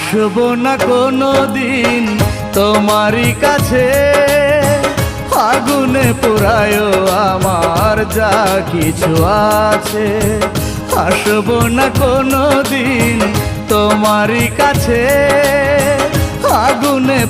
আসবো না কোনো দিন তোমারই কাছে, আগুনে পোড়ায় আমার যা কিছু আছে। আসবো না কোনো দিন তোমারই কাছে, আগুনে